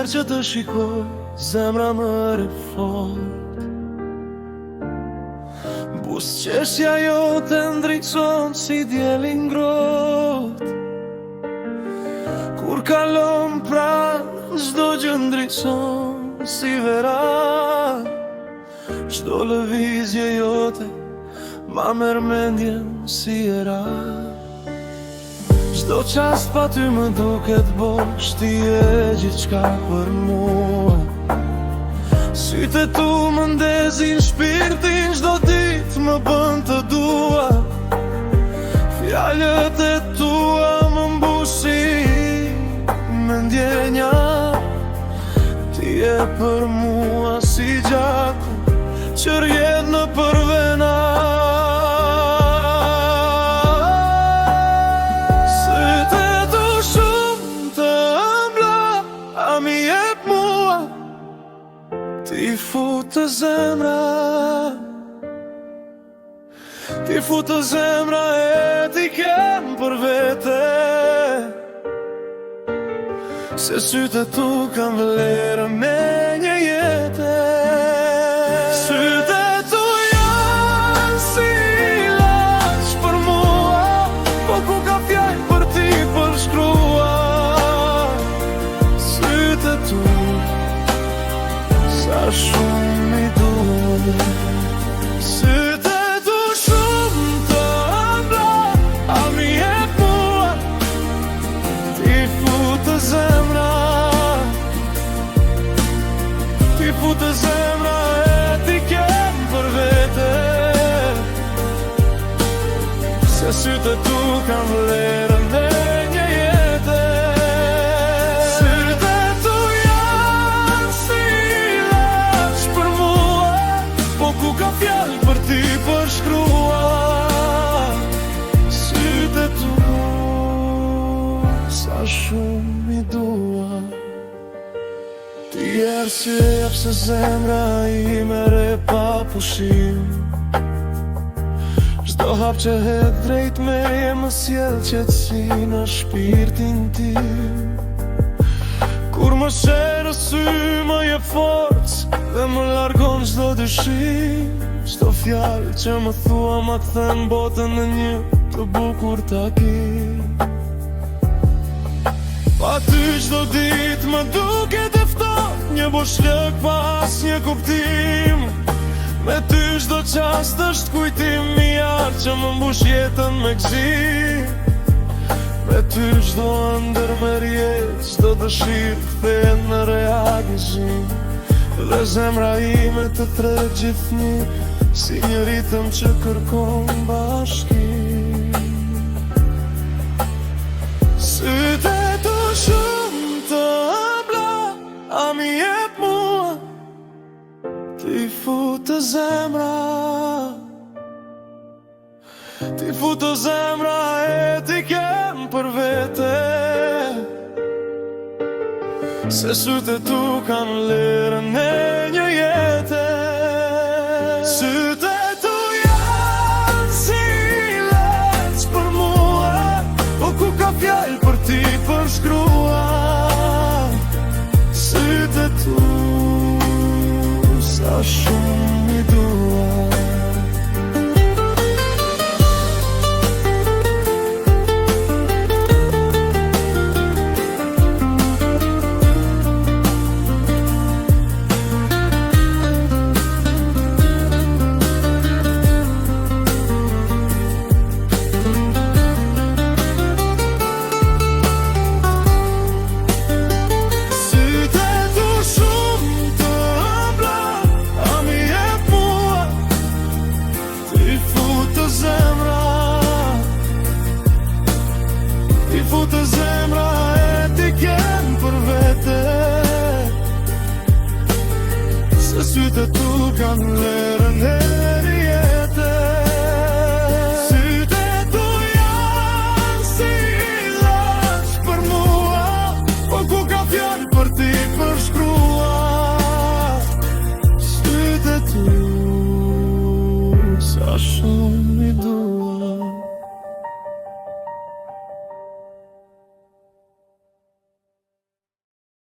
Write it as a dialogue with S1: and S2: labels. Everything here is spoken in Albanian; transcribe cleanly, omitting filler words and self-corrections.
S1: herë që të shikoj, zemra më refort. Buzëqeshja jote ndriçon si dielli ngrohtë. Kur kalon pranë, çdo gjë ndriçon si vera. Çdo lëvizje jote ma merr mendjen si era. Çdo qast pa ty më duket bosh, ti je gjithçka për mua. Sytë tu më ndezin shpirtin, çdo ditë më bën të dua. Fjalët e tua më mbushin me ndjenja. Ti je për mua si gjaku që rjedh në përvena. Sytë e tu shumë të ëmbla, a mi jep mua. Ti fut të zemra, ti fut të zemra e ti kem për vete. Se sytë e tu kam vlerën me një jete. Sytë e tu janë si ilaç për mua, po ku ka fjallë për ti përshkrua. Sytë e tu sa shumë i dua. Sytë e tu shumë të ëmbla, a mi jep mua. Ti fut të zemra, ti fut të zemra e ti kem për vete. Se sytë e tu kam vlerën e një jete. Sytë e tu janë si ilaç për mua, po ku ka fjallë për ti përshkrua. Sytë e tu sa shumë i dua. Ti je arsye pse zemra ime re pa pushim. Çdo hap që hedh drejt meje më sjell qetësi në shpirtin tim. Kur më sherë sy më jep forcë dhe më largon çdo dyshim. Çdo fjalë që më thua ma kthen botën në një të bukur takim. Pa ty çdo ditë më duket e ftohtë, një boshllëk pa asnjë kuptim. Me ty çdo qast është kujtim i artë që më mbush jetën me gëzim. Me ty çdo ëndër merr jetë, çdo dëshirë kthehet në realizim. Dhe zemra ime të tret gjithnjë si një ritëm që kërkon bashkim. Sytë e tu shumë të ëmbla, a mi jep mua. Ti fut të zemra, ti fut të zemra e ti kem për vete. Se sytë e tu kanë vlerën e një jete. Sytë e tu janë si ilaç për mua, po ku ka fjallë për ti përshkrua. Sytë e tu sa shumë i dua. Fut të zemra e ti kem për vete. Se sytë e tu kanë vlerë.